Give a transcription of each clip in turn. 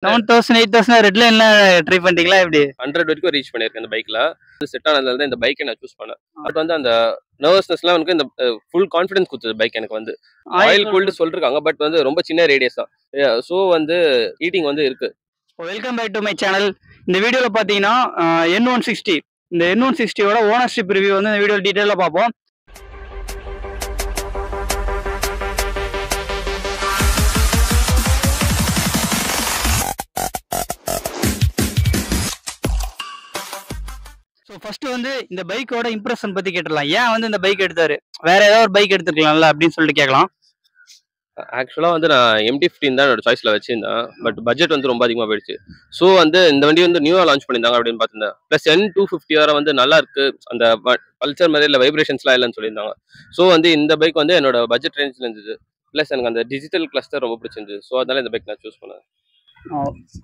7000 8000 ரெட்ல என்ன ட்ரை பண்ணிட்டீங்களா எப்படி? 100 வரைக்கும் ரீச் பண்ணியிருக்கேன் இந்த பைக்ல. செட் ஆனதுல தான் இந்த பைக்கை நான் சூஸ் பண்ணேன். அது வந்து அந்த நர்வஸ்னஸ்லாம் எனக்கு இந்த ஃபுல் கான்ஃபிடன்ஸ் கொடுத்தது பைக் எனக்கு வந்து. ஆயில் கூல்டு சொல்லிருக்காங்க, பட் வந்து ரொம்ப சின்ன ரேடியஸ் தான். ஸோ வந்து ஹீட்டிங் வந்து இருக்கு. Welcome back to my channel. இந்த வீடியோவில் பார்த்தீங்கன்னா N160 இந்த N160யோட ஓனர்ஷிப் ரிவ்யூ வந்து இந்த வீடியோ டீட்டெயிலாக பார்ப்போம். ஸோ ஃபர்ஸ்ட் வந்து இந்த பைக்கோட இம்ப்ரெஷன் பற்றி கேட்டுடலாம். ஏன் வந்து இந்த பைக் எடுத்தாரு, வேற ஏதாவது ஒரு பைக் எடுத்துருக்கலாம்ல அப்படின்னு சொல்லிட்டு கேட்கலாம். ஆக்சுவலாக வந்து நான் MT-15 தான் என்னோட சாய்ஸில் வச்சிருந்தேன். பட் பட்ஜெட் வந்து ரொம்ப அதிகமாக போயிடுச்சு. ஸோ வந்து இந்த வண்டி வந்து நியூவாக லான்ச் பண்ணியிருந்தாங்க அப்படின்னு பார்த்துருந்தேன். ப்ளஸ் N250 வேறு வந்து நல்லா இருக்கு, அந்த பல்சர் மாதிரி இல்லை, வைப்ரேஷன்ஸ்லாம் இல்லைன்னு சொல்லியிருந்தாங்க. ஸோ வந்து இந்த பைக் வந்து என்னோட பட்ஜெட் ரேஞ்சில் இருந்தது. ப்ளஸ் எனக்கு அந்த டிஜிட்டல் கிளஸ்டர் ரொம்ப பிடிச்சிருந்தது. ஸோ அதனால இந்த பைக் நான் சூஸ் பண்ணேன்.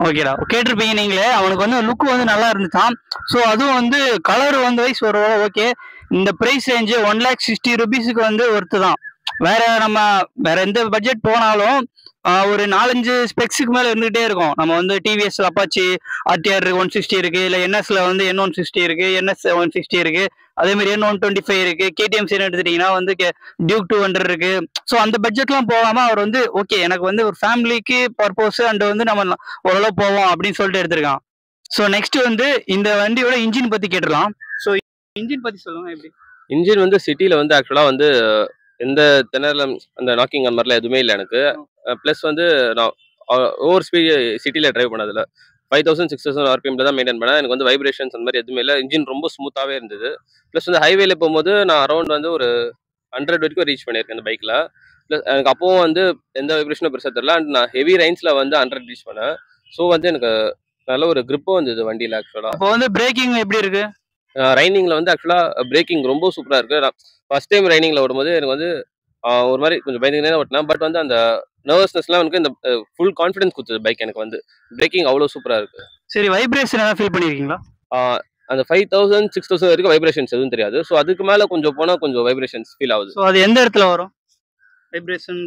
ஓகேடா, கேட்டிருப்பீங்க நீங்களே, அவனுக்கு வந்து லுக் வந்து நல்லா இருந்துச்சான். ஸோ அதுவும் வந்து கலர் வந்து வைஸ் ஒரு ஓகே. இந்த ப்ரைஸ் ரேஞ்சு 1,60,000 rupeesக்கு வந்து ஒர்த்து தான். வேற எந்த பட்ஜெட் போனாலும் ஒரு 4-5 ஸ்பெக்ஸுக்கு மேல இருந்துகிட்டே இருக்கும். நம்ம வந்து டிவிஎஸ் அப்பாச்சி RTR 160 இருக்கு, இல்ல NSல வந்து N160 இருக்கு, NS 160 இருக்கு, அதே மாதிரி N125 இருக்கு, KTM சீன் எடுத்துட்டீங்கன்னா வந்து டியூக் 200 இருக்கு. ஸோ அந்த பட்ஜெட்லாம் போகாம அவர் வந்து ஓகே எனக்கு வந்து ஒரு ஃபேமிலிக்கு பர்பஸ் அண்ட் வந்து நம்ம ஓரளவு போவோம் அப்படின்னு சொல்லிட்டு எடுத்திருக்கான். ஸோ நெக்ஸ்ட் வந்து இந்த வண்டியோட இன்ஜின் பத்தி கேட்டுடலாம். ஸோ இன்ஜின் பத்தி சொல்லுங்க எப்படி? இன்ஜின் வந்து சிட்டியில் வந்து ஆக்சுவலாக வந்து எந்த திணறல அந்த நாக்கிங் அந்த மாதிரிலாம் எதுவுமே இல்லை எனக்கு. ப்ளஸ் வந்து நான் ஓவர் ஸ்பீட் சிட்டியில் ட்ரைவ் பண்ணதில்ல. 5000-6000 RPMல தான் மெயின்டைன் பண்ணேன். எனக்கு வந்து வைப்ரேஷன்ஸ் அந்த மாதிரி எதுவுமே இல்லை. இன்ஜின் ரொம்ப ஸ்மூத்தாகவே இருந்தது. ப்ளஸ் வந்து ஹைவேல போகும்போது நான் அரௌண்ட் வந்து ஒரு 100 வரைக்கும் ரீச் பண்ணியிருக்கேன் இந்த பைக்கில். ப்ளஸ் எனக்கு அப்போவும் வந்து எந்த வைப்ரேஷனும் பெருசாக தெரியல. அண்ட் நான் ஹெவி ரைன்ஸில் வந்து 100 ரீச் பண்ணேன். ஸோ வந்து எனக்கு நல்ல ஒரு கிரிப்பும் வந்தது வண்டியில் ஆக்சுவலாக. அப்போ வந்து பிரேக்கிங் எப்படி இருக்கு? ரைனிங்கில் வந்து ஆக்சுவலாக பிரேக்கிங் ரொம்ப சூப்பராக இருக்குது. நான் ஃபர்ஸ்ட் டைம் ரைனிங்கில் ஓடும்போது எனக்கு வந்து ஒரு மாதிரி கொஞ்சம் பயந்துக்கிட்டே தான் ஓட்டினேன். பட் வந்து அந்த நர்வஸ்னஸ்லாம் எனக்கு இந்த ஃபுல் கான்ஃபிடன்ஸ் கொடுத்தது பைக் எனக்கு வந்து. பிரேக்கிங் அவ்வளோ சூப்பராக இருக்குது. சரி, வைப்ரேஷன் ஏதாவது ஃபீல் பண்ணியிருக்கீங்களா? அந்த 5000-6000 வரைக்கும் வைப்ரேஷன்ஸ் எதுவும் தெரியாது. ஸோ அதுக்கு மேலே கொஞ்சம் போனால் கொஞ்சம் வைப்ரேஷன்ஸ் ஃபீல் ஆகுது. ஸோ அது எந்த இடத்துல வரும் வைப்ரேஷன்?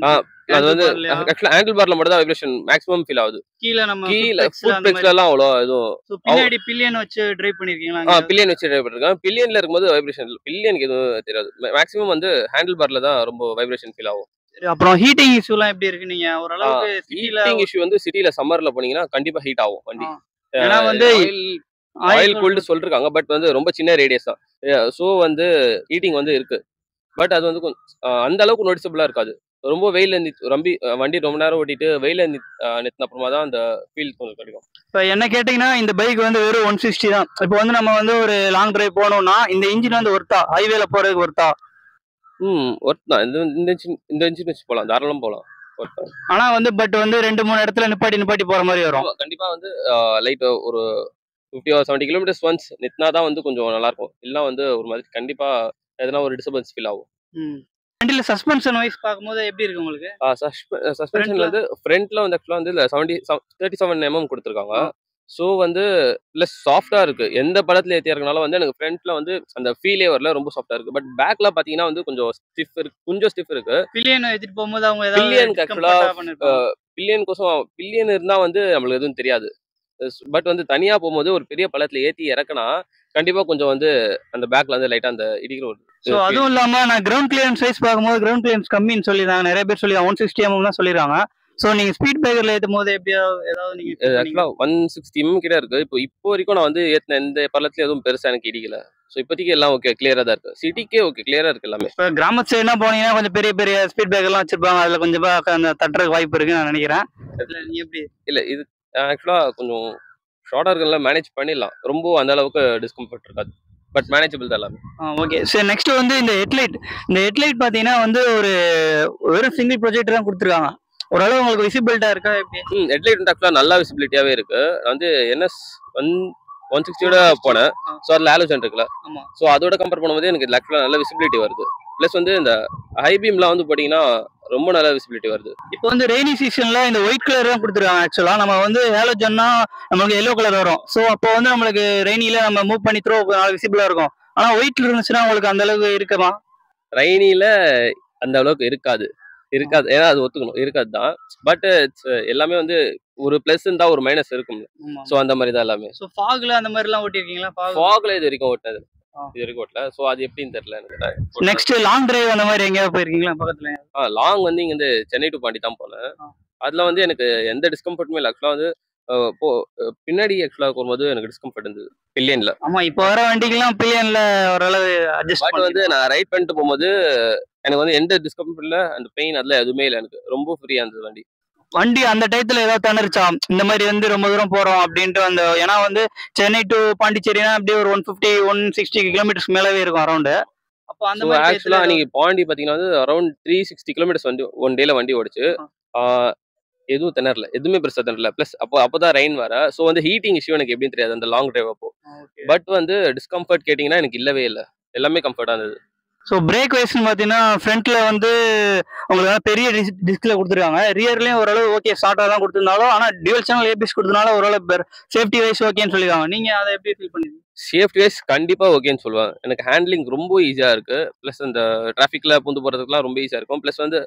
அது வந்து ஆக்சுவலாக ஹேண்டில் பார்ல மட்டும் தான் வைப்ரேஷன் மேக்ஸிமம் ஃபீல் ஆகுது. கீழ ஃபுட் பெக்ஸ்லாம் அவ்வளோ எதுவும். பின்னாடி பில்லியன் வச்சு டிரைவ் பண்ணிருக்கீங்களா? பில்லியன் வச்சு டிரைவ் பண்ணிருக்கேன். பில்லியன்ல இருக்கும்போது வைப்ரேஷன் பில்லியனுக்கு எதுவும் தெரியாது. மேக்ஸிமம் வந்து ஹேண்டில் பார்ல தான் ரொம்ப வைப்ரேஷன் ஃபீல் ஆகும். அப்புறம் ஹீட்டிங் இஷ்யூலாம் எப்படி இருக்கு? நீங்க ஓரளவுக்கு ஹீட்டிங் இஷ்யூ வந்து சிட்டில சம்மர்ல போனீங்கன்னா கண்டிப்பா ஹீட் ஆகும் வண்டி. ஏன்னா வந்து ஆயில் கூல்டு சொல்லிருக்காங்க, பட் வந்து ரொம்ப சின்ன ரேடியஸ் தான். ஸோ வந்து ஹீட்டிங் வந்து இருக்கு. பட் அது வந்து அந்த அளவுக்கு நோட்டிசபிளா இருக்காது. ரொம்ப வெயில வண்டி ரொம்ப நேரம் ஓட்டிட்டு வெயில நிறுத்தின அப்புறமா தான் அந்த ஃபீல் கொஞ்சம் கிடைக்கும். இப்போ என்ன கேட்டீங்கன்னா இந்த பைக் வந்து வெறும் 160 தான். இப்போ வந்து நம்ம வந்து ஒரு லாங் டிரைவ் போனோம்னா இந்த இன்ஜின் வந்து ஒர்த்தா, ஹைவேல போறதுக்கு ஒர்த்தா? ஒர்த் தான். இந்த இன்ஜின் வச்சு போகலாம், தாராளம் போகலாம். ஆனா வந்து பட் வந்து 2-3 இடத்துல நிப்பாட்டி போற மாதிரி வரும். கண்டிப்பா வந்து லைட் ஒரு 50 or 70 kilometers ஒன்ஸ் நிறுத்தினா தான் வந்து கொஞ்சம் நல்லா இருக்கும். இல்லைன்னா வந்து ஒரு மாதிரி கண்டிப்பா எதனா ஒரு டிஸ்டர்பன்ஸ் ஃபீல் ஆகும். வண்டியில சஸ்பென்ஷன் வைஸ் பார்க்கும்போது எப்படி இருக்கு உங்களுக்கு? சஸ்பென்ஷன்ல வந்து ஃப்ரண்ட்ல வந்து ஆக்சுவலா வந்து 37 mm கொடுத்துருக்காங்க. ஸோ வந்து பிளஸ் சாஃப்டா இருக்கு. எந்த படத்துல ஏற்றியா இருக்கனால வந்து எனக்கு ஃப்ரண்ட்ல வந்து அந்த ஃபீலே வரல, ரொம்ப சாஃப்டா இருக்கு. பட் பேக்ல பாத்தீங்கன்னா வந்து கொஞ்சம் ஸ்டிஃப் இருக்கு. பில்லியன் ஏத்திட்டு போகும்போது அவங்க ஏதாவது பில்லியனுக்கு ஆக்சுவலா பில்லியன் இருந்தா வந்து நம்மளுக்கு எதுவும் தெரியாது. பட் வந்து தனியா போகும்போது ஒரு பெரிய பள்ளத்துல ஏத்தி இறக்குனா கண்டிப்பா கொஞ்சம் வந்து அந்த பேக்ல வந்து லைட்டா அந்த இடிக்கிற ஒரு. ஸோ அதுவும் இல்லாம நான் கிரவுண்ட் கிளியரன்ஸ் வைஸ் பார்க்கும்போது கிரவுண்ட் கிளியரன்ஸ் கம்மின்னு சொல்லிடுறாங்க. நிறைய பேர் சொல்லி 160 mm தான் சொல்லிடுறாங்க. ஸோ நீங்க ஸ்பீட் பிரேக்கர்ல ஏற்றும் போது ஏதாவது நீங்க ஆக்சுவலா 160 mm கிட்ட இருக்கு. இப்போ வரைக்கும் நான் வந்து ஏத்தின எந்த பள்ளத்துல எதுவும் பெருசா எனக்கு இடிக்கல. ஸோ இப்போதைக்கு எல்லாம் ஓகே, கிளியரா தான் இருக்கு. சிட்டிக்கே ஓகே, கிளியரா இருக்கு எல்லாமே. இப்போ கிராமத்து சைடுனா போனீங்கன்னா கொஞ்சம் பெரிய பெரிய ஸ்பீட் பிரேக்கர்லாம் வச்சிருப்பாங்க. அதுல கொஞ்சம் அந்த தட்டுறதுக்கு வாய்ப்பு இருக்குன்னு நான் நினைக்கிறேன். நீ எப்படி? இல்ல இது ஆக்சுவலா கொஞ்சம் ஷார்ட்டா இருக்குல்ல, மேனேஜ் பண்ணிடலாம். ரொம்ப அந்த அளவுக்கு டிஸ்கம்ஃபர்ட் இருக்காது. பட் மேனேஜபிள் தான் எல்லாமே. ஓகே. சரி, நெக்ஸ்ட் வந்து இந்த ஹெட்லைட் பாத்தீங்கன்னா வந்து ஒரு சிங்கிள் ப்ரொஜெக்டர் தான் கொடுத்துருக்காங்க. ஓரளவு உங்களுக்கு விசிபிலிட்டா இருக்கா எப்படி? ஹெட்லைட் வந்து ஆக்சுவலா நல்லா விசிபிலிட்டியாவே இருக்கு. வந்து NS 160 போனேன். ஸோ அதில் ஹாலோஜன் இருக்குல்ல, ஸோ அதோட கம்பேர் பண்ணும்போது எனக்கு ஆக்சுவலாக நல்ல விசிபிலிட்டி வருது. ப்ளஸ் வந்து இந்த ஹை பீம்லாம் வந்து போட்டிங்கன்னா ரொம்ப நல்ல விசிபிலிட்டி வருது. இப்போ வந்து ரெய்னி சீசன்ல இந்த ஒயிட் கலர் தான் கொடுத்துருக்காங்க. ஆக்சுவலா நம்ம வந்து ஹாலோஜன்னா நம்மளுக்கு எல்லோ கலர் வரும். ஸோ அப்போ வந்து நம்மளுக்கு ரெய்னில நம்ம மூவ் பண்ணி த்ரோ விசிபிளா இருக்கும். ஆனா ஒயிட்ல இருந்துச்சுன்னா உங்களுக்கு அந்த அளவுக்கு இருக்குமா? ரெய்னில அந்த அளவுக்கு இருக்காது. ஏன்னா அது ஒத்துக்கணும், இருக்காது தான். பட் எல்லாமே வந்து ஒரு பிளஸ் இருந்தா ஒரு மைனஸ் இருக்கும். ஆமா. ஸோ அந்த மாதிரி தான் எல்லாமே. ஸோ ஃபாக்ல அந்த மாதிரிலாம் ஓட்டியிருக்கீங்களா? ஃபாக்ல இது வரைக்கும் ஓட்டினது ஆ. இது வரைக்கும் ஓட்டல. ஸோ அது எப்படின்னு தெரியல எனக்கு. நெக்ஸ்ட் லாங் டிரைவ் அந்த மாதிரி எங்கேயாவது போயிருக்கீங்களா பக்கத்துல? லாங் வந்து இங்க இருந்து சென்னை டு பாண்டி தான் போனேன். ஆ. அதுல வந்து எனக்கு எந்த டிஸ்கம்ஃபர்ட்டுமே இல்லை. ஆக்சுவலா வந்து பின்னாடி ஆக்சுவலா போகும்போது எனக்கு டிஸ்கம்ஃபர்ட் இருந்தது பில்லியன்ல. ஆமா, இப்போ வர வண்டிக்கெல்லாம் பிஎன்ல ஓரளவு அட்ஜஸ்ட் பட் வந்து நான் ரைட் பண்ணிட்டு போகும்போது எனக்கு வந்து எந்த டிஸ்கம்ஃபர்ட் இல்லை, அந்த பெயின் அதெல்லாம் எதுவுமே இல்லை. எனக்கு ரொம்ப ஃப்ரீயா இருந்தது வண்டி. வண்டி அந்த டயத்துல ஏதாவது திணறிச்சா? இந்த மாதிரி வந்து ரொம்ப தூரம் போறோம் அப்படின்ட்டு அந்த ஏன்னா வந்து சென்னை டு பாண்டிச்சேரினா அப்படியே ஒரு 150 160 கிலோமீட்டர்ஸ் மேலவே இருக்கும் அரௌண்ட். அப்போ அந்த ஸோ மாதிரி ஆக்சுவலா டயத்துல நீங்க பாண்டி பாத்தீங்கன்னா வந்து அரௌண்ட் 360 கிலோமீட்டர்ஸ் வண்டி ஒன் டேல வண்டி ஓடிச்சு. எதுவும் திணறல, எதுவுமே பெருசா திணறல. பிளஸ் அப்போதான் ரெயின் வர. ஸோ வந்து ஹீட்டிங் இஷ்யூ எனக்கு எப்படின்னு தெரியாது அந்த லாங் டிரைவ் அப்போ. பட் வந்து டிஸ்கம்ஃபர்ட் கேட்டிங்கன்னா எனக்கு இல்லவே இல்லை. எல்லாமே கம்ஃபர்டா இருந்தது. ஸோ பிரேக் வைஸ்னு பார்த்தீங்கன்னா ஃப்ரண்ட்ல வந்து உங்களுக்கு பெரிய டிஸ்க்ல கொடுத்துருக்காங்க. ரியர்லயும் ஓரளவு ஓகே ஷார்ட்டாக தான் கொடுத்துருந்தாலும் ஆனால் டியூவல் சேனல் ஏபிஎஸ் கொடுத்தனால ஓரளவு சேஃப்டி வைஸ் ஓகேன்னு சொல்லிருக்காங்க. நீங்க அதை எப்படி ஃபீல் பண்ணுவீங்க? சேஃப்டி வைஸ் கண்டிப்பா ஓகேன்னு சொல்லுவேன். எனக்கு ஹேண்ட்லிங் ரொம்ப ஈஸியா இருக்கு. பிளஸ் அந்த டிராஃபிக்ல பூந்து போறதுக்குலாம் ரொம்ப ஈஸியா இருக்கும். பிளஸ் வந்து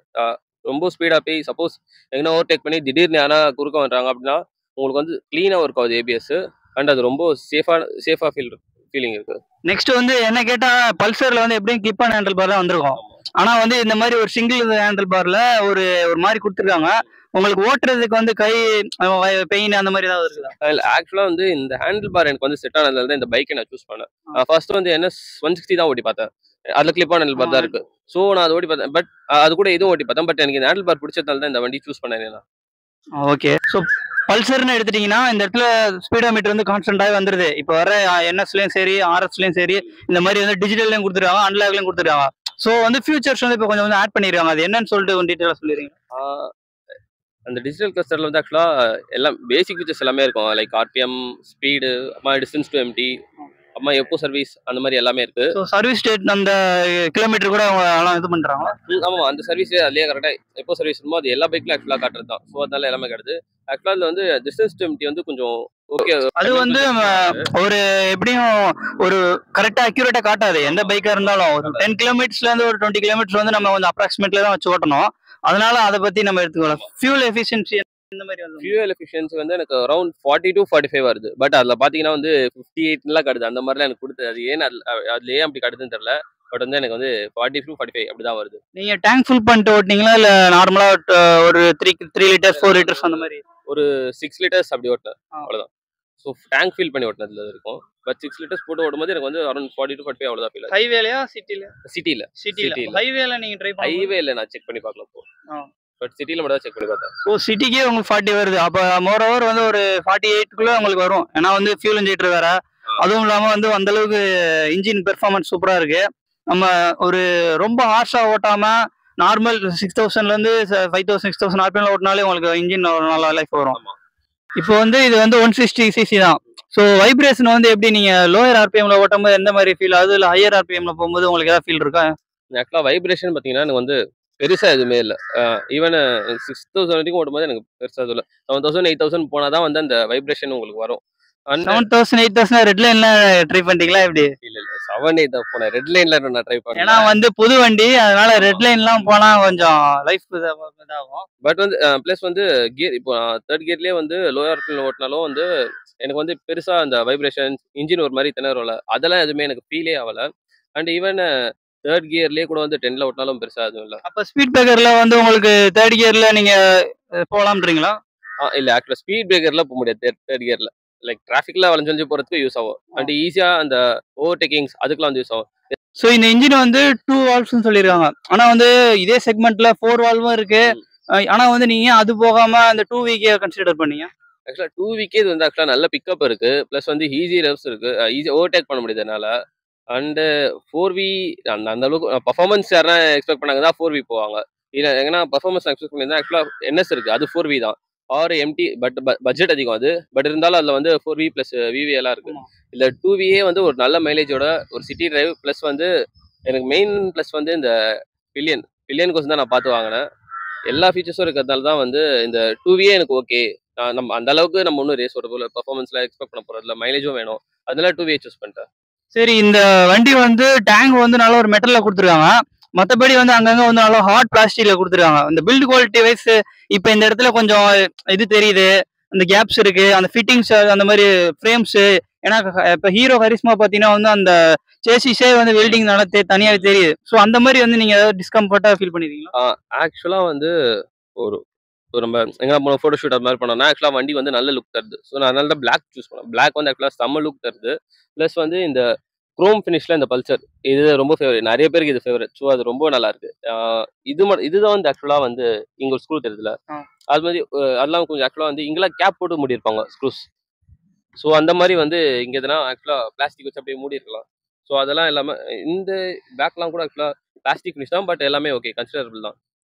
ரொம்ப ஸ்பீடா போய் சப்போஸ் எங்கன்னா ஓவர்டேக் பண்ணி திடீர்னு யாரா குறுக்க வந்துறாங்க அப்படின்னா உங்களுக்கு வந்து கிளீனா ஒர்க் ஆகுது ஏபிஎஸ். அண்ட் அது ரொம்ப சேஃபா ஃபீலிங் இருக்கு. நெக்ஸ்ட் வந்து என்ன கேட்டா பல்சர்ல வந்து எப்படியும் கிளிப் ஆன் ஹேண்டில் பார் தான் வந்திருக்கும். ஆனா வந்து இந்த மாதிரி ஒரு சிங்கிள் ஹேண்டில் பார்ல ஒரு ஒரு மாதிரி கொடுத்துருக்காங்க. உங்களுக்கு ஓட்டுறதுக்கு வந்து கை பெயின் அந்த மாதிரி ஏதாவது இருக்குதா? ஆக்சுவலா வந்து இந்த ஹேண்டில் பார் எனக்கு வந்து செட் ஆனதுனால தான் இந்த பைக்கை நான் சூஸ் பண்ணேன். ஃபர்ஸ்ட் வந்து NS 160 தான் ஓட்டி பார்த்தேன். அதுல கிளிப் ஆன் ஹேண்டில் பார் தான் இருக்கு. ஸோ நான் அதை ஓட்டி பார்த்தேன். பட் அது கூட இதுவும் ஓட்டி பார்த்தேன். பட் எனக்கு இந்த ஹேண்டில் பார் பிடிச்சதால தான் இந்த வண்டி சூஸ் பண்ணேன். ஓகே. ஸோ பல்சர்னு எடுத்துட்டீங்கன்னா இந்த இடத்துல ஸ்பீடோமீட்டர் வந்து கான்ஸ்டன்டாகவே வந்துருது. இப்போ வர NSலயும் சரி RSலயும் சரி இந்த மாதிரி வந்து டிஜிட்டல்லையும் கொடுத்துருக்காங்க, அன்லாக்லையும் கொடுத்துருக்காங்க. ஸோ வந்து ஃபியூச்சர்ஸ் வந்து இப்போ கொஞ்சம் வந்து ஆட் பண்ணிருக்காங்க. அது என்னன்னு சொல்லிட்டு கொஞ்சம் டீட்டெயிலாக சொல்லிடுறீங்க? அந்த டிஜிட்டல் கிளஸ்டர்ல வந்து ஆக்சுவலா எல்லாம் பேசிக் ஃபீச்சர்ஸ் எல்லாமே இருக்கும். லைக் RPM, ஸ்பீடு, அப்புறமா டிஸ்டன்ஸ் டு எம்டி, அப்புறமா எப்போ சர்வீஸ் அந்த மாதிரி எல்லாமே இருக்கு. ஸோ சர்வீஸ் டேட் அந்த கிலோமீட்டர் கூட அவங்க எல்லாம் இது பண்றாங்களா? ஆமா, அந்த சர்வீஸ் அதுலயே கரெக்டா எப்போ சர்வீஸ் இருக்குமோ அது எல்லா பைக்ல ஆக்சுவலா காட்டுறது தான். ஸோ அதனால எல்லாமே காட்டுது. ஆக்சுவலா அதுல வந்து டிஸ்டன்ஸ் டு எம்டி வந்து கொஞ்சம் ஓகே. அது வந்து ஒரு எப்படியும் ஒரு கரெக்டா அக்யூரேட்டா காட்டாது எந்த பைக்கா இருந்தாலும். ஒரு 10 கிலோமீட்டர்ஸ்ல இருந்து ஒரு 20 கிலோமீட்டர்ஸ் வந்து நம்ம வந்து அப்ராக்சிமேட்ல தான் வச்சு ஓட்டணும். அதனால அதை பத்தி நம்ம எடுத்துக்கலாம். ஃபியூல் எஃபிஷியன்சி இந்த மாதிரி வந்து ஃபியூயல் எஃபிஷியன்சி வந்து எனக்கு அரௌண்ட் 40 to 45 வருது. பட் அதுல பாத்தீங்கன்னா வந்து 58 காட்டுது. அந்த மாதிரிலாம் எனக்கு கொடுத்து அது ஏன் அதுல ஏன் அப்படி காட்டுதுன்னு தெரியல. பட் வந்து எனக்கு வந்து 40 to 45 அப்படிதான் வருது. நீங்க டேங்க் ஃபுல் பண்ணிட்டு ஓட்டினீங்களா இல்ல நார்மலா ஒரு 3 லிட்டர்ஸ் 4 லிட்டர்ஸ் அந்த மாதிரி? ஒரு 6 லிட்டர்ஸ் அப்படி ஓட்டினேன், அவ்வளவுதான். ஸோ டேங்க் ஃபில் பண்ணி ஓட்டினதுல இருக்கும். பட் 6 லிட்டர்ஸ் போட்டு ஓடும்போது எனக்கு வந்து அரௌண்ட் 40 to 45 அவ்வளவுதான் ஃபீல் ஆகுது. ஹைவேலயா சிட்டில? சிட்டில. ஹைவேல நீங்க ட்ரை பண்ணி ஹைவேல நான் செக் பண்ணி பார்க்கல போ. பட் சிட்டில மட்டும் தான் செக் பண்ணி பார்த்தேன். ஓ, சிட்டிக்கே உங்களுக்கு 40 வருது. அப்ப மோர் ஓவர் வந்து ஒரு 48க்குள்ள உங்களுக்கு வரும். ஏன்னா வந்து ஃபியூல் இன்ஜெக்டர் வேற. அதுவும் இல்லாம வந்து அந்த அளவுக்கு இன்ஜின் பெர்ஃபார்மன்ஸ் சூப்பரா இருக்கு. நம்ம ஒரு ரொம்ப ஹார்ஷா ஓட்டாம நார்மல் 6000ல இருந்து 5000 6000 RPM ஓட்டினாலே உங்களுக்கு இன்ஜின் நல்ல லைஃப் வரும். இப்போ வந்து இது வந்து 160cc தான். ஸோ வைப்ரேஷன் வந்து எப்படி நீங்க லோயர் RPMல ஓட்டும்போது எந்த மாதிரி ஃபீல் ஆகுது, இல்லை ஹையர் RPMல போகும்போது உங்களுக்கு ஏதாவது ஃபீல் இருக்கா? ஆக்சுவலா வைப்ரேஷன் பாத்தீங்கன்னா எனக்கு வந்து பெருசா எதுவுமே இல்லை. ஈவன் 6000 வரைக்கும் ஓடும்போது எனக்கு பெருசா எதுவும் இல்லை. 7000 8000 போனாதான் வந்து அந்த வைப்ரேஷன் உங்களுக்கு வரும். 7000 8000 ரெட் லைன்ல ட்ரை பண்ணிட்டீங்களா எப்படி? இல்ல 7-8 போனேன். ரெட் லைன்ல நான் ட்ரை பண்ணேன். ஏன்னா வந்து புது வண்டி, அதனால ரெட் லைன்லாம் போனா கொஞ்சம் லைஃப் இதாகும். பட் வந்து பிளஸ் வந்து கியர் இப்போ 3rd கியர்லயே வந்து லோயர் RPM ஓட்டினாலும் வந்து எனக்கு வந்து பெருசா அந்த வைப்ரேஷன் இன்ஜின் ஒரு மாதிரி திணறல, அதெல்லாம் எதுவுமே எனக்கு ஃபீலே ஆகல. அண்ட் ஈவன் 3rd கியர்லயே கூட வந்து 10ல ஓட்டினாலும் பெருசா எதுவும் இல்லை. அப்ப ஸ்பீட் பிரேக்கர்ல வந்து உங்களுக்கு 3rd கியர்ல நீங்க போலாம்ன்றீங்களா? இல்ல ஆக்சுவலா ஸ்பீட் பிரேக்கர்ல போக முடியாது 3rd கியர்ல. லைக் டிராஃபிக்ல வளைஞ்சு போறதுக்கு யூஸ் ஆகும். அண்ட் ஈஸியா அந்த ஓவர்டேக்கிங்ஸ் அதுக்கெல்லாம் வந்து யூஸ் ஆகும். ஸோ இந்த இன்ஜின் வந்து 2 வால்வ்ஸ்னு சொல்லியிருக்காங்க. ஆனா வந்து இதே செக்மெண்ட்ல 4 வால்வும் இருக்கு. ஆனா வந்து நீங்க அது போகாம அந்த 2VK கன்சிடர் பண்ணீங்க? ஆக்சுவலா 2VK இது வந்து ஆக்சுவலா நல்ல பிக்கப் இருக்கு. பிளஸ் வந்து ஈஸி ரெவ்ஸ் இருக்கு. ஈஸி ஓவர்டேக் பண்ண முடியுது என்னால. அண்ட் 4V அந்த அளவுக்கு பர்ஃபார்மன்ஸ் யாரா எக்ஸ்பெக்ட் பண்ணாங்க 4V போவாங்க. இல்ல எங்கன்னா பர்ஃபார்மன்ஸ் எக்ஸ்பெக்ட் பண்ணியிருந்தா ஆக்சுவலா NS இருக்கு, அது 4V தான். ஆர் MT பட் பட்ஜெட் அதிகம் அது. பட் இருந்தாலும் அதுல வந்து 4V பிளஸ் VV எல்லாம் இருக்கு. இல்ல 2VA வந்து ஒரு நல்ல மைலேஜோட ஒரு சிட்டி டிரைவ். பிளஸ் வந்து எனக்கு மெயின் பிளஸ் வந்து இந்த பில்லியனுக்கு தான் நான் பார்த்து வாங்கினேன். எல்லா ஃபீச்சர்ஸும் இருக்கிறதுனால தான் வந்து இந்த 2VA எனக்கு ஓகே. நம்ம அந்த அளவுக்கு நம்ம ஒன்றும் ரேஸ் ஓட போல பர்ஃபார்மன்ஸ்ல எக்ஸ்பெக்ட் பண்ண போறதில்ல, மைலேஜும் வேணும். அதனால 2VA சூஸ் பண்ணிட்டேன். சரி, இந்த வண்டி வந்து டேங்க் வந்து நல்ல ஒரு மெட்டல்ல கொடுத்துருக்காங்க. மற்றபடி வந்து அங்கங்க வந்து நல்லா ஹார்ட் பிளாஸ்டிக்ல கொடுத்துருக்காங்க. இந்த பில்ட் குவாலிட்டி வைஸ் இப்போ இந்த இடத்துல கொஞ்சம் இது தெரியுது. அந்த கேப்ஸ் இருக்கு, அந்த ஃபிட்டிங்ஸ் அந்த மாதிரி ஃப்ரேம்ஸ். ஏன்னா இப்ப ஹீரோ கரிஸ்மா பாத்தீங்கன்னா வந்து அந்த சேசிஸே வந்து வெல்டிங் தனியாவே தெரியுது. ஸோ அந்த மாதிரி வந்து நீங்க ஏதாவது டிஸ்கம்ஃபர்ட்டா ஃபீல் பண்ணிருக்கீங்களா? ஆக்சுவலா வந்து ஒரு ஒரு நம்ம எங்க போன ஃபோட்டோ ஷூட் அது மாதிரி பண்ணோம்னா ஆக்சுவலா வண்டி வந்து நல்ல லுக் தருது. ஸோ நான் அதனால தான் பிளாக் சூஸ் பண்ணேன். பிளாக் வந்து ஆக்சுவலா செம்ம லுக் தருது. ப்ளஸ் வந்து இந்த குரோம் ஃபினிஷ்ல இந்த பல்சர் இது ரொம்ப ஃபேவரட். நிறைய பேருக்கு இது ஃபேவரட். ஸோ அது ரொம்ப நல்லா இருக்கு. இதுதான் வந்து ஆக்சுவலா வந்து இங்க ஒரு ஸ்க்ரூ தெரியுதுல. அது மாதிரி அதெல்லாம் கொஞ்சம் ஆக்சுவலா வந்து இங்கெல்லாம் கேப் போட்டு மூடியிருப்பாங்க ஸ்க்ரூஸ். ஸோ அந்த மாதிரி வந்து இங்க எதுனா ஆக்சுவலா பிளாஸ்டிக் வச்சு அப்படியே மூடி இருக்கலாம். ஸோ அதெல்லாம் இல்லாம இந்த பேக்லாம் கூட ஆக்சுவலா பிளாஸ்டிக் ஃபினிஷ் தான். பட் எல்லாமே ஓகே, கன்சிடரபிள் தான்.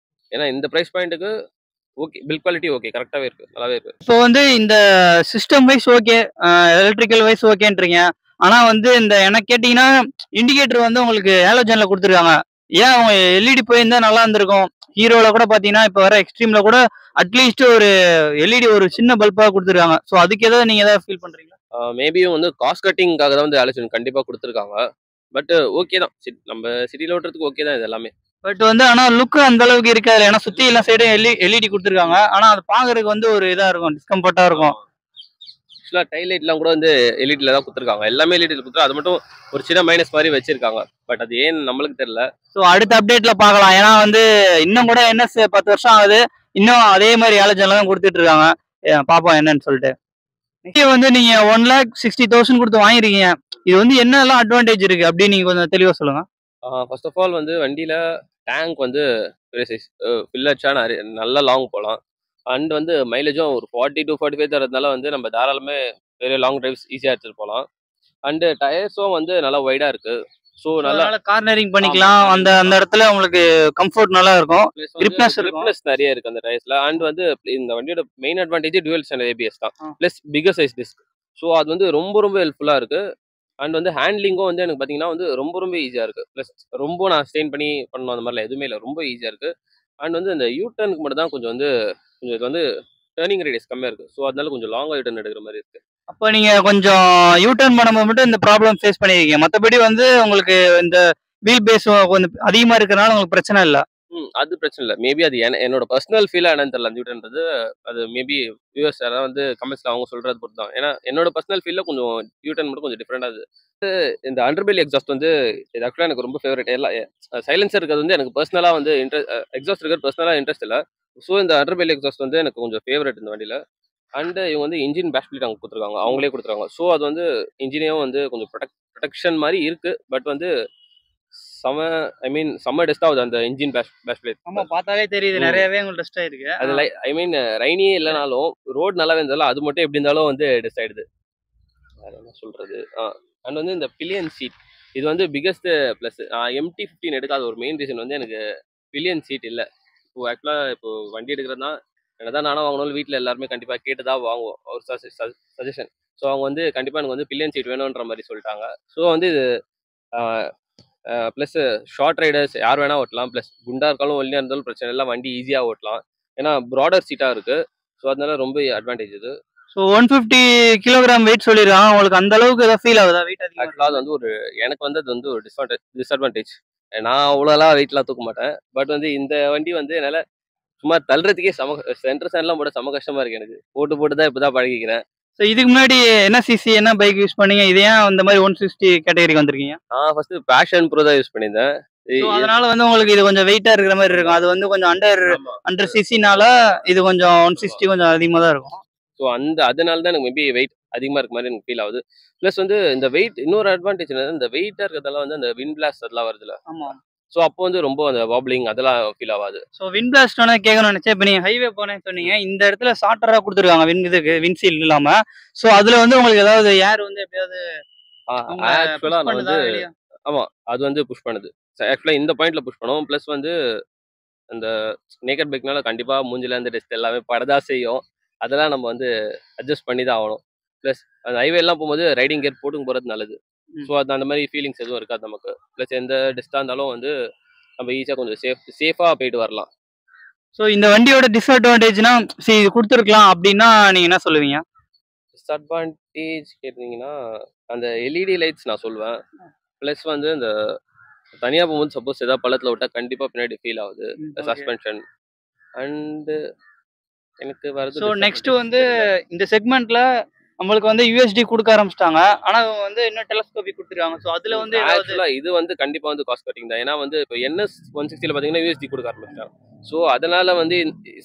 ஏன்னா இந்த பிரைஸ் பாயிண்ட்டுக்கு ஓகே, பில்ட் குவாலிட்டி ஓகே, கரெக்டாவே இருக்கு, நல்லாவே இருக்கு. இப்போ வந்து இந்த system wise okay, electrical wise ஓகேன்றீங்க. ஆனா வந்து இந்த எனக்கு கேட்டீங்கன்னா இண்டிகேட்டர் வந்து உங்களுக்கு ஹாலோஜன்ல கொடுத்துருக்காங்க. ஏன் அவங்க எல்இடி போயிருந்தா நல்லா இருந்திருக்கும். ஹீரோல கூட பாத்தீங்கன்னா இப்ப வர எக்ஸ்ட்ரீம்ல கூட அட்லீஸ்ட் ஒரு எல்இடி ஒரு சின்ன பல்பா கொடுத்துருக்காங்க. ஸோ அதுக்கு ஏதாவது நீங்க ஏதாவது ஃபீல் பண்றீங்களா? மேபி வந்து காஸ்ட் கட்டிங்காக தான் வந்து ஆலோசனை கண்டிப்பா கொடுத்துருக்காங்க. பட் ஓகே தான், நம்ம சிட்டியில் ஓட்டுறதுக்கு ஓகே தான் இது எல்லாமே. பட் வந்து ஆனா லுக் அந்த அளவுக்கு இருக்காது. ஏன்னா சுத்தி எல்லா சைடும் எல்இடி கொடுத்துருக்காங்க. ஆனா அது பாக்குறதுக்கு வந்து ஒரு இதா இருக்கும், டிஸ்கம்ஃபர்ட்டா இருக்கும். ஆக்சுவலாக டைல் லைட்லாம் கூட வந்து எல்இடியில் தான் கொடுத்துருக்காங்க. எல்லாமே எல்இடியில் கொடுத்துரு, அது மட்டும் ஒரு சின்ன மைனஸ் மாதிரி வச்சிருக்காங்க. பட் அது ஏன் நம்மளுக்கு தெரியல. ஸோ அடுத்த அப்டேட்ல பார்க்கலாம். ஏன்னா வந்து இன்னும் கூட என்ன 10 வருஷம் ஆகுது, இன்னும் அதே மாதிரி ஹாலஜன்ல தான் கொடுத்துட்டு இருக்காங்க. பாப்போம் என்னன்னு சொல்லிட்டு. நெக்ஸ்ட் வந்து நீங்க 1,60,000 கொடுத்து வாங்கிருக்கீங்க. இது வந்து என்னெல்லாம் அட்வான்டேஜ் இருக்கு அப்படின்னு நீங்க கொஞ்சம் தெளிவா சொல்லுங்க. ஃபர்ஸ்ட் ஆஃப் ஆல் வந்து வண்டியில் டேங்க் வந்து பெரிய சைஸ் ஃபில்லர்ச்சா நல்லா லாங் போகலாம். அண்ட் வந்து மைலேஜும் ஒரு 40 to 45 தரதுனால வந்து நம்ம தாராளமே பெரிய லாங் டிரைவ்ஸ் ஈஸியாக எடுத்துகிட்டு போகலாம். அண்டு டயர்ஸும் வந்து நல்லா வைடாக இருக்கு. ஸோ நல்லா கார்னரிங் பண்ணிக்கலாம். அந்த அந்த இடத்துல உங்களுக்கு கம்ஃபர்ட் நல்லா இருக்கும். Gripness இருக்கும். கிரிப்னஸ் நிறைய இருக்கு அந்த டயர்ஸ்ல. அண்ட் வந்து இந்த வண்டியோட main advantage dual channel ABS தான். Plus bigger size disc. So அது வந்து ரொம்ப ரொம்ப ஹெல்ப்ஃபுல்லா இருக்கு. அண்ட் வந்து ஹேண்ட்லிங்கும் வந்து எனக்கு பார்த்தீங்கன்னா வந்து ரொம்ப ரொம்ப ஈஸியாக இருக்கு. ப்ளஸ் ரொம்ப நான் ஸ்ட்ரெயின் பண்ணி பண்ணணும் அந்த மாதிரிலாம் எதுவுமே இல்லை, ரொம்ப ஈஸியாக இருக்கு. அண்ட் வந்து இந்த யூ டர்னுக்கு மட்டும் தான் கொஞ்சம் இது வந்து டர்னிங் ரேடியஸ் கம்மியாக இருக்கு. ஸோ அதனால கொஞ்சம் லாங்காக யூ டர்ன் எடுக்கிற மாதிரி இருக்கு. அப்ப நீங்க கொஞ்சம் யூ டர்ன் பண்ணும்போது மட்டும் இந்த ப்ராப்ளம் ஃபேஸ் பண்ணிருக்கீங்க. மத்தபடி வந்து உங்களுக்கு இந்த வீல் பேஸ் கொஞ்சம் அதிகமா இருக்கறனால உங்களுக்கு பிரச்சனை இல்ல. அது பிரச்சனை இல்லை. மேபி அது என்னோட பர்சனல் ஃபீலாக என்னன்னு தெரியல. அந்த யூட்டன்றது அது மேபி வியூவர்ஸ் யாராவது வந்து கமெண்ட்ஸ்ல அவங்க சொல்றது பொறுத்து தான். ஏன்னா என்னோட பர்சனல் ஃபீல்ல கொஞ்சம் யூட்டன் மட்டும் கொஞ்சம் டிஃப்ரெண்டாக இருக்குது. இந்த அண்டர்பெல்லி எக்ஸாஸ்ட் வந்து இது ஆக்சுவலாக எனக்கு ரொம்ப ஃபேவரட். எல்லாம் சைலன்சர் இருக்கிறது வந்து எனக்கு பர்சனலாக வந்து எக்ஸாஸ்ட் இருக்கிறது பர்சனலாக இன்ட்ரெஸ்ட் இல்லை. ஸோ இந்த அண்டர்பெல்லி எக்ஸாஸ்ட் வந்து எனக்கு கொஞ்சம் ஃபேவரட் இந்த வண்டியில். அண்ட் இவங்க வந்து இன்ஜின் பேஷ் பிளிட் அவங்க கொடுத்துருக்காங்க, அவங்களே கொடுத்துருக்காங்க. ஸோ அது வந்து இன்ஜினையும் வந்து கொஞ்சம் ப்ரொடெக்ஷன் மாதிரி இருக்கு. பட் வந்து செம்ம டெஸ்ட் ஆகுது அந்த இன்ஜின் பேஷ் பிளேட். ஆமா, பார்த்தாலே தெரியுது நிறையவே உங்களுக்கு டெஸ்ட் ஆயிருக்கு. அது ரைனியே இல்லைனாலும் ரோட் நல்லாவே இருந்தாலும் அது மட்டும் எப்படி இருந்தாலும் வந்து டெஸ்ட் ஆயிடுது. வேற என்ன சொல்றது. அண்ட் வந்து இந்த பில்லியன் சீட் இது வந்து பிகஸ்ட் பிளஸ். MT-15 எடுக்காத ஒரு மெயின் ரீசன் வந்து எனக்கு பில்லியன் சீட் இல்லை. இப்போ ஆக்சுவலாக இப்போ வண்டி எடுக்கிறதுனா என்னதான் நானும் வாங்கணும், வீட்டில் எல்லாருமே கண்டிப்பாக கேட்டு தான் வாங்குவோம் ஒரு சஜஷன். ஸோ அவங்க வந்து கண்டிப்பாக எனக்கு வந்து பில்லியன் சீட் வேணுன்ற மாதிரி சொல்லிட்டாங்க. ஸோ வந்து இது ப்ளஸ் ஷார்ட் ரைடர்ஸ் யார் வேணா ஓட்டலாம். ப்ளஸ் குண்டா இருக்காலும் ஒல்லியா இருந்தாலும் பிரச்சனை இல்லை, வண்டி ஈஸியாக ஓட்டலாம். ஏன்னா ப்ராடர் சீட்டாக இருக்கு. ஸோ அதனால ரொம்ப அட்வான்டேஜ் இது. ஸோ 150 கிலோகிராம் வெயிட் சொல்லிருக்காங்க. உங்களுக்கு அந்த அளவுக்கு ஏதாவது ஃபீல் ஆகுதா வெயிட் அதிகமா? ஆக்சுவலாக அது வந்து எனக்கு வந்து அது வந்து ஒரு டிஸ்அட்வான்டேஜ். நான் அவ்வளோலாம் வெயிட்லாம் தூக்க மாட்டேன். பட் வந்து இந்த வண்டி வந்து என்னால் சும்மா தள்ளுறதுக்கே சென்டர் ஸ்டாண்ட்லாம் போட செம கஷ்டமா இருக்கு எனக்கு. போட்டு தான் இப்போதான் பழகிக்கிறேன். ஸோ இதுக்கு முன்னாடி என்ன சிசி என்ன பைக் யூஸ் பண்ணீங்க? இது ஏன் அந்த மாதிரி 160 கேட்டகரிக்கு வந்திருக்கீங்க? நான் ஃபர்ஸ்ட் பேஷன் ப்ரோ தான் யூஸ் பண்ணியிருந்தேன். அதனால வந்து உங்களுக்கு இது கொஞ்சம் வெயிட்டா இருக்கிற மாதிரி இருக்கும். அது வந்து கொஞ்சம் அண்டர் சிசினால இது கொஞ்சம் 160 கொஞ்சம் அதிகமா தான் இருக்கும். ஸோ அதனால தான் எனக்கு மேபி வெயிட் அதிகமாக இருக்க மாதிரி எனக்கு ஃபீல் ஆகுது. ப்ளஸ் வந்து இந்த வெயிட் இன்னொரு அட்வான்டேஜ் என்னது, இந்த வெயிட்டாக இருக்கிறதால வந்து அந்த விண்ட் பிளாஸ்ட் அதெல்லாம் வருதுல்ல. ஆமாம். ஸோ அப்போ வந்து ரொம்ப அந்த வாப்ளிங் அதெல்லாம் ஃபீல் ஆகாது. ஸோ விண்ட் பிளாஸ்ட் வேணா கேட்கணும்னு நினைச்சேன். இப்போ நீங்கள் ஹைவே போனேன்னு சொன்னீங்க, இந்த இடத்துல ஷார்ட்டராக கொடுத்துருக்காங்க விண்ட்ஷீல்டு இல்லாமல். ஸோ அதில் வந்து உங்களுக்கு ஏதாவது ஏர் வந்து எப்படியாவது ஆக்சுவலாக நான் வந்து ஆமாம் அது வந்து புஷ் பண்ணுது. ஆக்சுவலாக இந்த பாயிண்ட்ல புஷ் பண்ணுவோம். ப்ளஸ் வந்து அந்த நேக்கட் பைக்னால கண்டிப்பாக மூஞ்சில இருந்து டெஸ்ட் எல்லாமே படதா செய்யும். அதெல்லாம் நம்ம வந்து அட்ஜஸ்ட் பண்ணி தான் ஆகணும். ப்ளஸ் அந்த ஹைவேலாம் போகும்போது ரைடிங் கியர் போட்டு போகிறது நல்லது. ஸோ அது அந்த மாதிரி ஃபீலிங்ஸ் எதுவும் இருக்காது நமக்கு. ப்ளஸ் எந்த டிஸ்டாக இருந்தாலும் வந்து நம்ம ஈஸியாக கொஞ்சம் சேஃபாக போயிட்டு வரலாம். ஸோ இந்த வண்டியோட டிஸ்அட்வான்டேஜ்னா சரி இது கொடுத்துருக்கலாம் அப்படின்னா நீங்கள் என்ன சொல்லுவீங்க? டிஸ்அட்வான்டேஜ் கேட்டிங்கன்னா அந்த எல்இடி லைட்ஸ் நான் சொல்லுவேன். ப்ளஸ் வந்து இந்த தனியாக போகும்போது சப்போஸ் ஏதாவது பள்ளத்தில் விட்டால் கண்டிப்பாக பின்னாடி ஃபீல் ஆகுது சஸ்பென்ஷன். அண்டு எனக்கு வரது ஸோ நெக்ஸ்ட் வந்து இந்த செக்மெண்ட்ல நம்மளுக்கு வந்து யூஎஸ்டி கொடுக்க ஆரம்பிச்சிட்டாங்க. ஆனா வந்து இன்னும் டெலஸ்கோபிக் கொடுத்துருக்காங்க. ஸோ அதுல வந்து ஏதாவது ஆக்சுவலா இது வந்து கண்டிப்பா வந்து காஸ்ட் கட்டிங் தான். ஏன்னா வந்து இப்போ NS 160ல பாத்தீங்கன்னா யூஎஸ்டி கொடுக்க ஆரம்பிச்சிட்டாங்க. ஸோ அதனால வந்து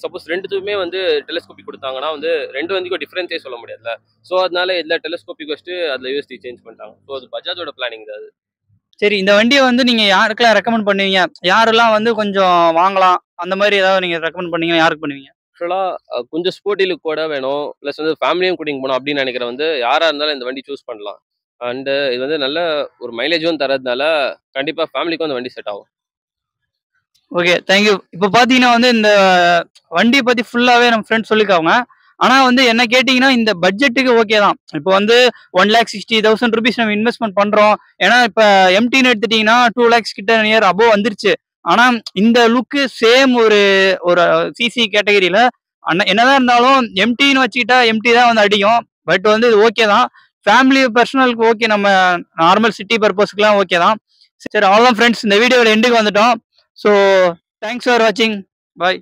சப்போஸ் ரெண்டுத்துக்குமே வந்து டெலஸ்கோபிக் கொடுத்தாங்கன்னா வந்து ரெண்டு வண்டிக்கும் டிஃபரன்ஸே சொல்ல முடியாதுல்ல. ஸோ அதனால இதுல டெலஸ்கோபிக் வச்சுட்டு அதுல யூஎஸ்டி சேஞ்ச் பண்ணிட்டாங்க. ஸோ அது பஜாஜோட பிளானிங் தான் அது. சரி, இந்த வண்டியை வந்து நீங்க யாருக்கெல்லாம் ரெக்கமெண்ட் பண்ணுவீங்க? யாரெல்லாம் வந்து கொஞ்சம் வாங்கலாம் அந்த மாதிரி ஏதாவது நீங்க ரெக்கமெண்ட் பண்ணீங்கன்னா யாருக்கு பண்ணுவீங்க? ஆக்சுவலா கொஞ்சம் ஸ்போர்ட்டி லுக்கோட வேணும். ப்ளஸ் வந்து ஃபேமிலியும் கூட்டிட்டு போகணும் அப்படின்னு நினைக்கிற வந்து யாரா இருந்தாலும் இந்த வண்டி சூஸ் பண்ணலாம். அண்ட் இது வந்து நல்ல ஒரு மைலேஜும் தரதுனால கண்டிப்பா ஃபேமிலிக்கும் அந்த வண்டி செட் ஆகும். Okay, thank you. இப்போ பார்த்தீங்கன்னா வந்து இந்த வண்டியை பற்றி ஃபுல்லாகவே நம்ம ஃப்ரெண்ட்ஸ் சொல்லிக்காங்க. ஆனால் வந்து என்ன கேட்டிங்கன்னா இந்த பட்ஜெட்டுக்கு ஓகே தான். இப்போ வந்து 1,60,000 ருபீஸ் நம்ம இன்வெஸ்ட்மெண்ட் பண்ணுறோம். ஏன்னா இப்போ எம்டின்னு எடுத்துட்டிங்கன்னா 2 lakhs கிட்ட நியர் அபோவ் வந்துருச்சு. ஆனால் இந்த லுக்கு சேம் ஒரு ஒரு சிசி கேட்டகரியில் என்னதான் இருந்தாலும் எம்டின்னு வச்சுக்கிட்டா எம்டி தான் வந்து அடிக்கும். பட் வந்து இது ஓகே தான். ஃபேமிலி பர்சனலுக்கு ஓகே, நம்ம நார்மல் சிட்டி பர்பஸ்க்குலாம் ஓகே தான். சரி, அவ்வளோதான் ஃப்ரெண்ட்ஸ், இந்த வீடியோவில் எண்டுக்கு வந்துட்டோம். ஸோ தேங்க்ஸ் ஃபார் வாட்சிங். பாய்.